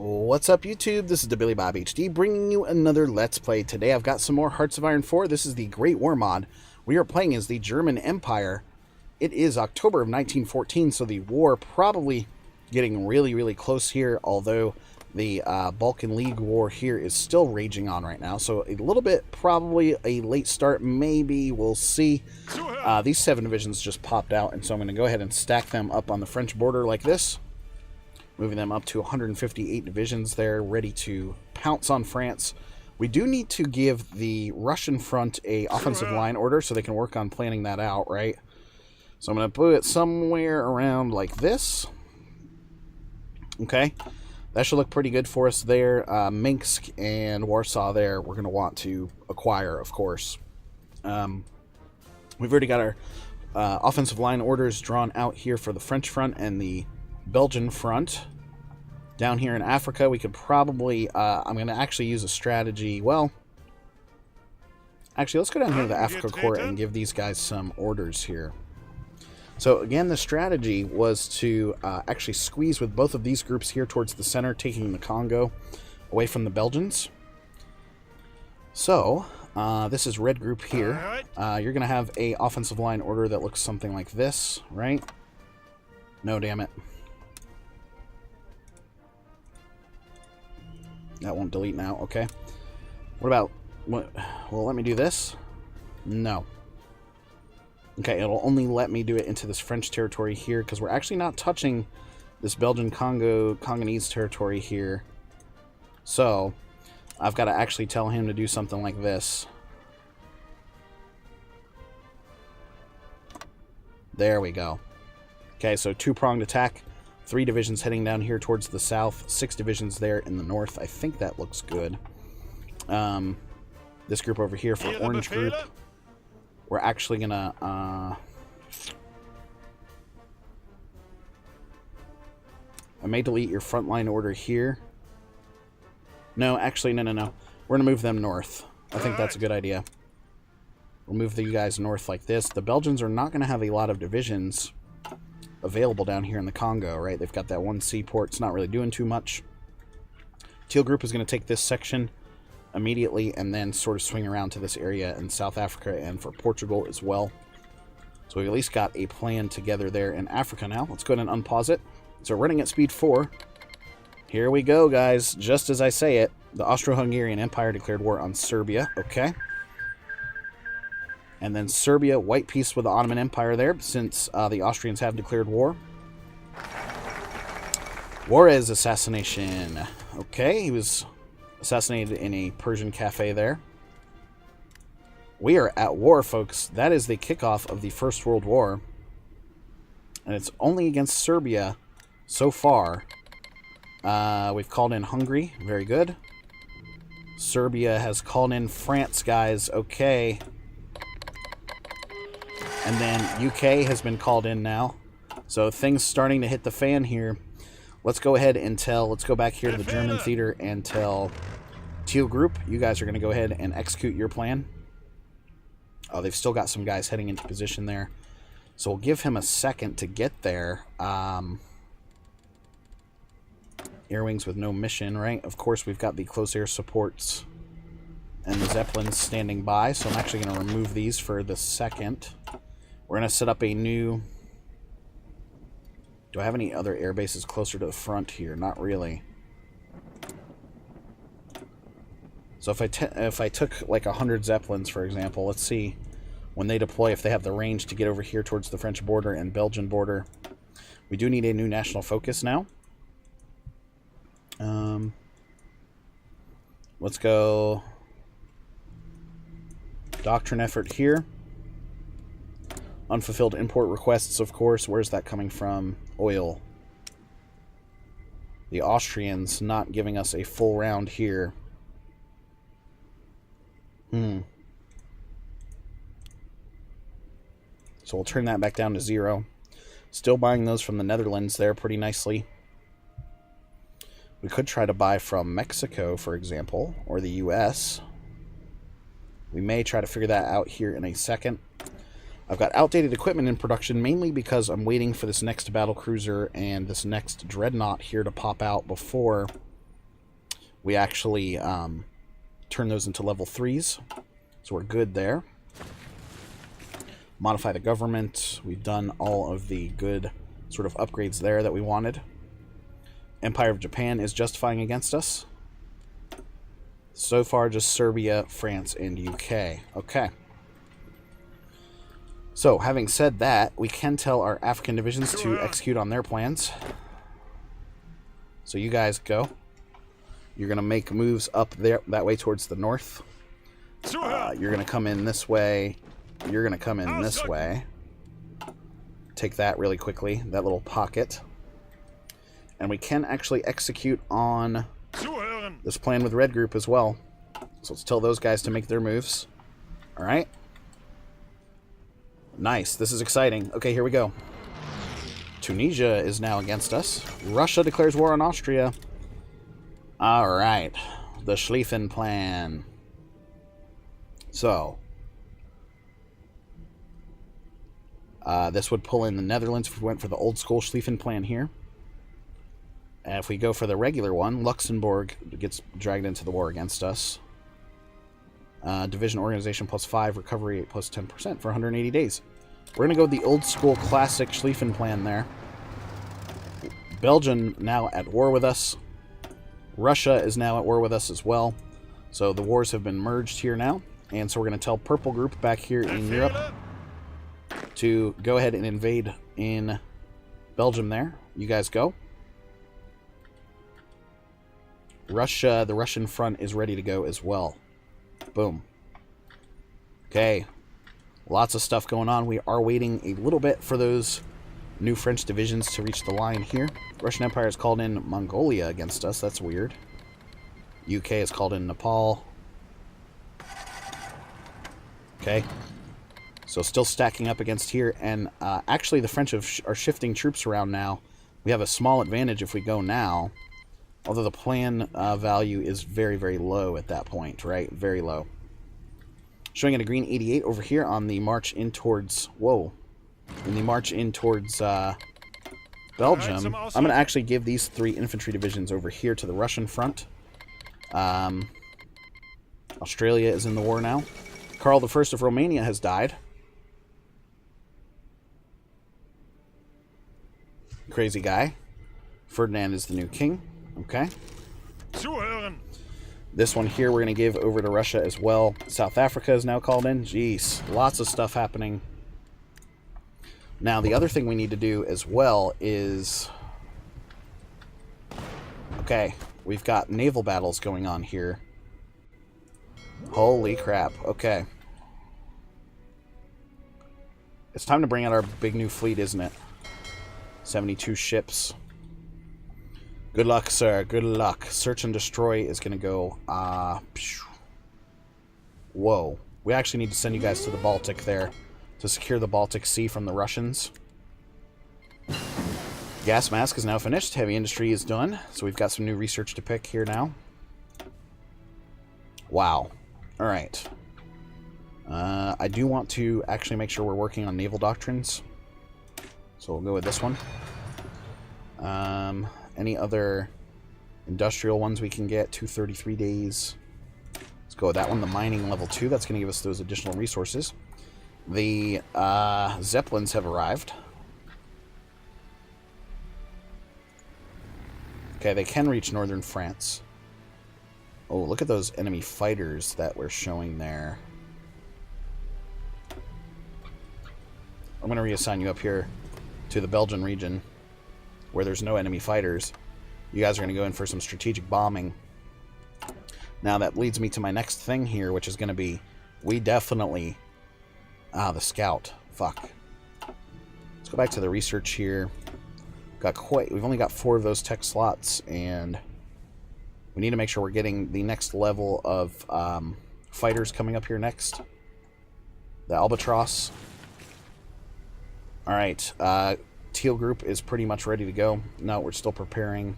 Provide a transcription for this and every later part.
What's up, YouTube? This is the Billy Bob HD bringing you another Let's Play. Today I've got some more Hearts of Iron 4. This is the Great War mod. We are playing as the German Empire. It is October of 1914, so the war probably getting really close here, although the Balkan League War here is still raging on right now. So a little bit, probably a late start, maybe, we'll see. These 7 divisions just popped out, and so I'm going to go ahead and stack them up on the French border like this. Moving them up to 158 divisions there, ready to pounce on France. We do need to give the Russian front a offensive line order so they can work on planning that out, right? So I'm going to put it somewhere around like this. Okay, that should look pretty good for us there. Minsk and Warsaw there, we're going to want to acquire, of course. We've already got our offensive line orders drawn out here for the French front and the Belgian front. Down here in Africa, we could probably, I'm going to actually use a strategy. Well, actually, let's go down here to the Africa Corps and give these guys some orders here. So again, the strategy was to actually squeeze with both of these groups here towards the center, taking the Congo away from the Belgians. So this is red group here. You're going to have a offensive line order that looks something like this, right? No, damn it. That won't delete now. Okay. What about... Well, let me do this. No. Okay, it'll only let me do it into this French territory here, because we're actually not touching this Belgian Congolese territory here. So, I've got to actually tell him to do something like this. There we go. Okay, so 2-pronged attack. 3 divisions heading down here towards the south. 6 divisions there in the north. I think that looks good. This group over here for Orange Group. We're actually going to... I may delete your frontline order here. No, actually, no. We're going to move them north. I think that's a good idea. We'll move you guys north like this. The Belgians are not going to have a lot of divisions available down here in the Congo, right? They've got that one seaport. It's not really doing too much. Teal Group is going to take this section immediately and then sort of swing around to this area in South Africa and for Portugal as well. So we've at least got a plan together there in Africa now. Let's go ahead and unpause it. So running at speed 4. Here we go, guys. Just as I say it, the Austro-Hungarian Empire declared war on Serbia. Okay. And then Serbia, white peace with the Ottoman Empire there, since the Austrians have declared war. Juarez assassination. Okay, he was assassinated in a Persian cafe there. We are at war, folks. That is the kickoff of the First World War. And it's only against Serbia so far. We've called in Hungary. Very good. Serbia has called in France, guys. Okay. And then UK has been called in now. So things starting to hit the fan here. Let's go ahead and let's go back here to the German theater and tell Teal Group, you guys are going to go ahead and execute your plan. Oh, they've still got some guys heading into position there. So we'll give him a second to get there. Air wings with no mission, right? Of course, we've got the close air supports and the Zeppelins standing by. So I'm actually going to remove these for the second. We're going to set up a new... Do I have any other air bases closer to the front here? Not really. So if I took like 100 Zeppelins, for example, let's see when they deploy if they have the range to get over here towards the French border and Belgian border. We do need a new national focus now. Let's go doctrine effort here. Unfulfilled import requests, of course. Where's that coming from? Oil. The Austrians not giving us a full round here. So we'll turn that back down to 0. Still buying those from the Netherlands there pretty nicely. We could try to buy from Mexico, for example, or the US. We may try to figure that out here in a second. I've got outdated equipment in production, mainly because I'm waiting for this next battlecruiser and this next dreadnought here to pop out before we actually turn those into level 3s. So we're good there. Modify the government. We've done all of the good sort of upgrades there that we wanted. Empire of Japan is justifying against us. So far, just Serbia, France, and UK. Okay. So, having said that, we can tell our African divisions to execute on their plans. So you guys go. You're going to make moves up there, that way towards the north. You're going to come in this way. You're going to come in this way. Take that really quickly, that little pocket. And we can actually execute on this plan with Red Group as well. So let's tell those guys to make their moves. Alright. Nice. This is exciting. Okay, here we go. Tunisia is now against us. Russia declares war on Austria. Alright. The Schlieffen plan. So. This would pull in the Netherlands if we went for the old school Schlieffen plan here. And if we go for the regular one, Luxembourg gets dragged into the war against us. Division organization +5, recovery 8 +10% for 180 days. We're going to go with the old school classic Schlieffen plan there. Belgium now at war with us. Russia is now at war with us as well. So the wars have been merged here now. And so we're going to tell Purple Group back here in Europe to go ahead and invade in Belgium there. You guys go. Russia, the Russian front is ready to go as well. Boom. Okay. Lots of stuff going on. We are waiting a little bit for those new French divisions to reach the line here. Russian Empire has called in Mongolia against us. That's weird. UK has called in Nepal. Okay. So still stacking up against here. And actually the French are shifting troops around now. We have a small advantage if we go now. Although the plan value is very, very low at that point, right? Very low. Showing it a green 88 over here on the march in towards... Whoa. In the march in towards Belgium. I'm going to actually give these 3 infantry divisions over here to the Russian front. Australia is in the war now. Karl I of Romania has died. Crazy guy. Ferdinand is the new king. Okay. This one here we're going to give over to Russia as well. South Africa is now called in. Jeez, lots of stuff happening. Now, the other thing we need to do as well is... Okay, we've got naval battles going on here. Holy crap. Okay. It's time to bring out our big new fleet, isn't it? 72 ships. Good luck, sir. Good luck. Search and destroy is going to go... Whoa. We actually need to send you guys to the Baltic there to secure the Baltic Sea from the Russians. Gas mask is now finished. Heavy industry is done. So we've got some new research to pick here now. Wow. Alright. I do want to actually make sure we're working on naval doctrines. So we'll go with this one. Any other industrial ones we can get? 233 days. Let's go with that one. The mining level 2. That's going to give us those additional resources. The Zeppelins have arrived. Okay, they can reach northern France. Oh, look at those enemy fighters that we're showing there. I'm going to reassign you up here to the Belgian region, where there's no enemy fighters. You guys are going to go in for some strategic bombing. Now that leads me to my next thing here, which is going to be, we definitely... the scout. Fuck. Let's go back to the research here. We've only got 4 of those tech slots, and we need to make sure we're getting the next level of fighters coming up here next. The Albatross. Alright, Teal Group is pretty much ready to go. No, we're still preparing.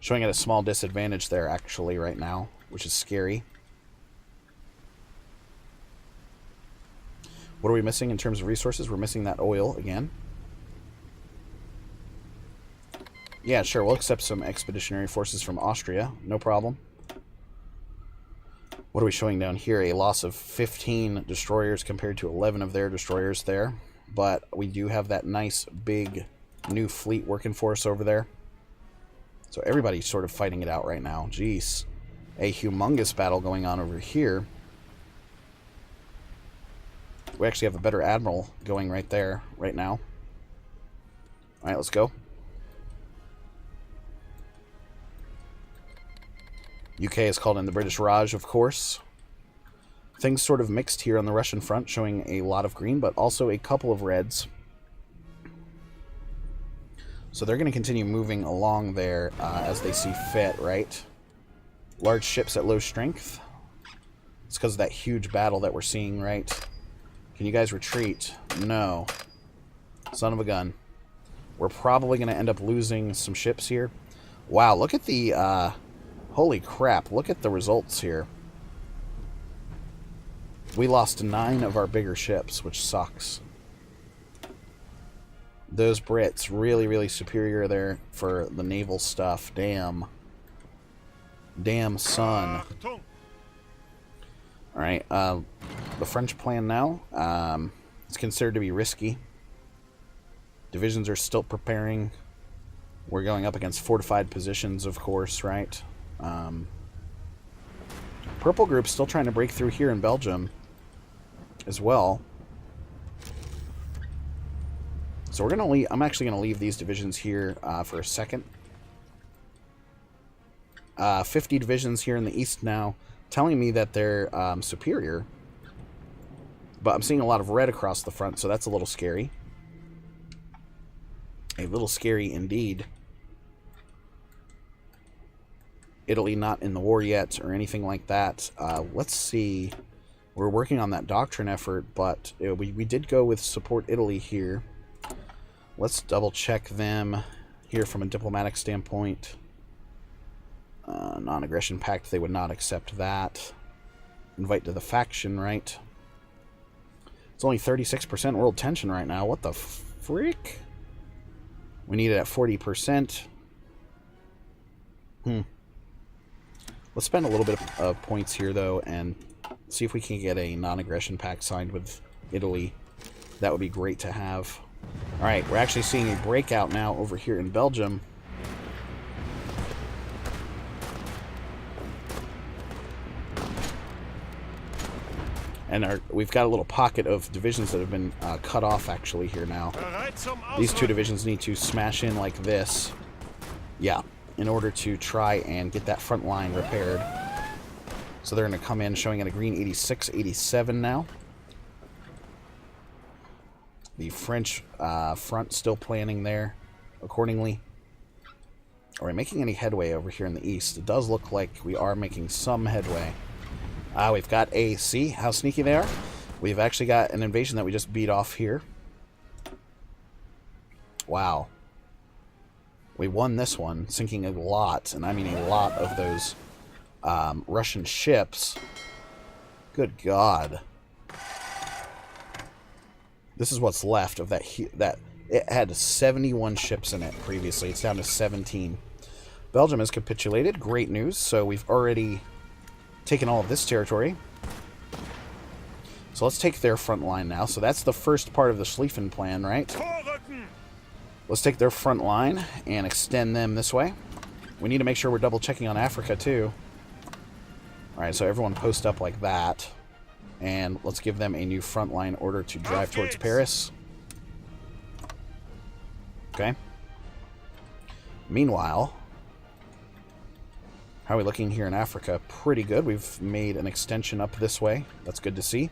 Showing at a small disadvantage there, actually, right now, which is scary. What are we missing in terms of resources? We're missing that oil again. Yeah, sure. We'll accept some expeditionary forces from Austria. No problem. What are we showing down here? A loss of 15 destroyers compared to 11 of their destroyers there. But we do have that nice big new fleet working for us over there. So everybody's sort of fighting it out right now. Jeez. A humongous battle going on over here. We actually have a better admiral going right there, right now. Alright, let's go. UK is called in the British Raj, of course. Things sort of mixed here on the Russian front, showing a lot of green, but also a couple of reds. So they're going to continue moving along there as they see fit, right? Large ships at low strength. It's because of that huge battle that we're seeing, right? Can you guys retreat? No. Son of a gun. We're probably going to end up losing some ships here. Wow, look at the... holy crap, look at the results here. We lost 9 of our bigger ships, which sucks. Those Brits, really, really superior there for the naval stuff. Damn. Damn, son. Alright, the French plan now. It's considered to be risky. Divisions are still preparing. We're going up against fortified positions, of course, right? Purple group's still trying to break through here in Belgium as well. So we're gonna leave. I'm actually gonna leave these divisions here for a second. 50 divisions here in the east now, telling me that they're superior. But I'm seeing a lot of red across the front, so that's a little scary. A little scary indeed. Italy not in the war yet or anything like that. Let's see. We're working on that doctrine effort, but we did go with support Italy here. Let's double check them here from a diplomatic standpoint. Non-aggression pact, they would not accept that. Invite to the faction, right? It's only 36% world tension right now. What the frick? We need it at 40%. Let's spend a little bit of points here, though, and see if we can get a non-aggression pact signed with Italy. That would be great to have. Alright, we're actually seeing a breakout now over here in Belgium. And we've got a little pocket of divisions that have been cut off, actually, here now. These 2 divisions need to smash in like this. Yeah, in order to try and get that front line repaired. So they're going to come in showing at a green 86, 87 now. The French front still planning there accordingly. Are we making any headway over here in the east? It does look like we are making some headway. We've got a... See how sneaky they are? We've actually got an invasion that we just beat off here. Wow. We won this one, sinking a lot, and I mean a lot of those Russian ships. Good God. This is what's left of that. It had 71 ships in it previously. It's down to 17. Belgium has capitulated. Great news. So we've already taken all of this territory. So let's take their front line now. So that's the first part of the Schlieffen plan, right? Let's take their front line and extend them this way. We need to make sure we're double checking on Africa too. Alright, so everyone post up like that. And let's give them a new front line order to drive towards Paris. Okay. Meanwhile, how are we looking here in Africa? Pretty good. We've made an extension up this way. That's good to see.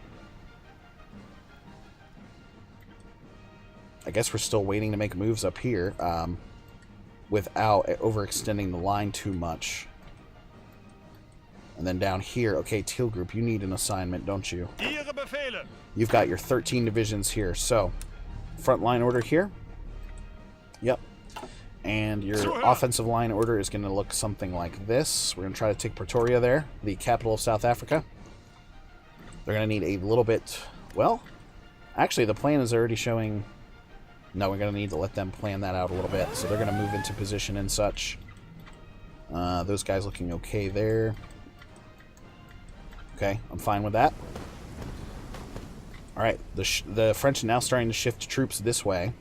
I guess we're still waiting to make moves up here without overextending the line too much. And then down here, okay, Teal Group, you need an assignment, don't you? You've got your 13 divisions here. So, front line order here. Yep. And your offensive line order is going to look something like this. We're going to try to take Pretoria there, the capital of South Africa. They're going to need a little bit... Well, actually, the plan is already showing No, we're going to need to let them plan that out a little bit. So they're going to move into position and such. Those guys looking okay there. Okay, I'm fine with that. Alright, the French are now starting to shift troops this way.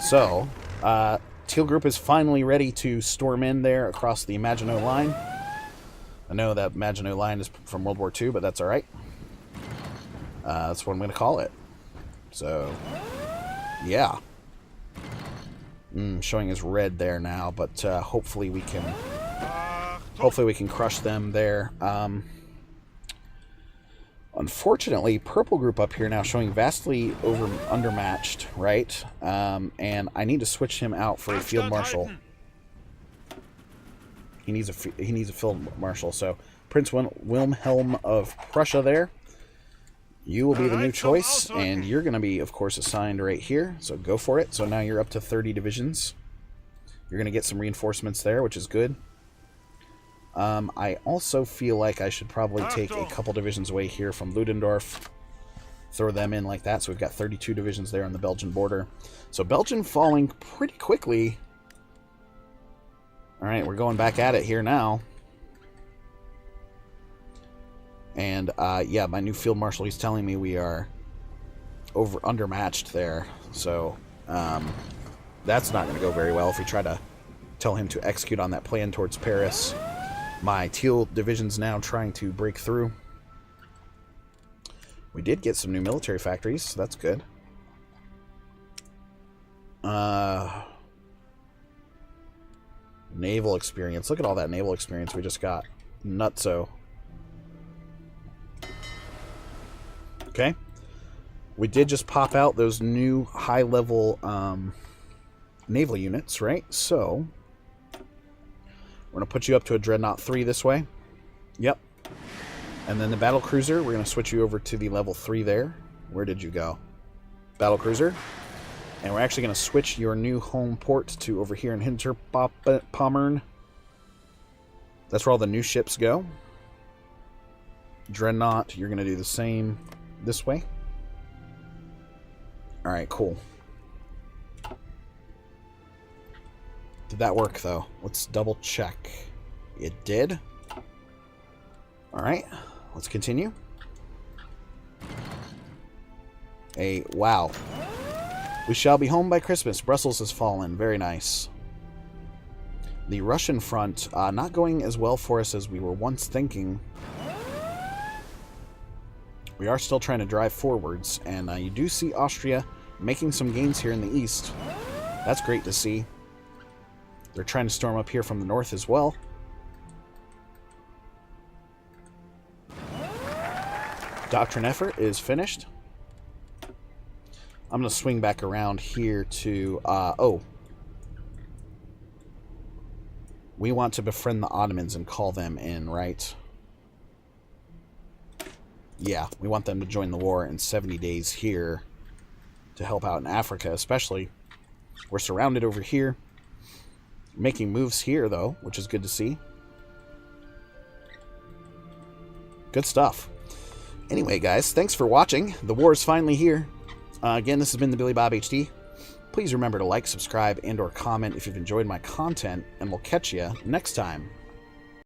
So, Teal Group is finally ready to storm in there across the Maginot Line. I know that Maginot Line is from World War II, but that's alright. That's what I'm going to call it. So, yeah. Showing as red there now, but hopefully we can crush them there. Unfortunately, Purple Group up here now showing vastly undermatched, right? And I need to switch him out for a Field Marshal. He needs a Field Marshal. So Prince Wilhelm of Prussia there. You will be the new choice, and you're going to be, of course, assigned right here. So go for it. So now you're up to 30 divisions. You're going to get some reinforcements there, which is good. I also feel like I should probably take a couple divisions away here from Ludendorff. Throw them in like that. So we've got 32 divisions there on the Belgian border. So Belgium falling pretty quickly. All right, we're going back at it here now. And, yeah, my new Field Marshal, he's telling me we are undermatched there. So, that's not going to go very well if we try to tell him to execute on that plan towards Paris. My Teal division's now trying to break through. We did get some new military factories, so that's good. Naval experience. Look at all that naval experience we just got. Nutso. Okay. We did just pop out those new high-level naval units, right? So we're going to put you up to a Dreadnought 3 this way. Yep. And then the Battle Cruiser, we're going to switch you over to the level 3 there. Where did you go? Battle Cruiser. And we're actually going to switch your new home port to over here in Hinterpommern. That's where all the new ships go. Dreadnought, you're going to do the same this way. Alright, cool. Did that work, though? Let's double check. It did. Alright, let's continue. Wow. We shall be home by Christmas. Brussels has fallen. Very nice. The Russian front, not going as well for us as we were once thinking. We are still trying to drive forwards, and you do see Austria making some gains here in the east. That's great to see. They're trying to storm up here from the north as well. Doctrine effort is finished. I'm going to swing back around here to... we want to befriend the Ottomans and call them in, right? Yeah, we want them to join the war in 70 days here to help out in Africa, especially. We're surrounded over here. Making moves here, though, which is good to see. Good stuff. Anyway, guys, thanks for watching. The war is finally here. Again, this has been the Billy Bob HD. Please remember to like, subscribe, and or comment if you've enjoyed my content, and we'll catch you next time.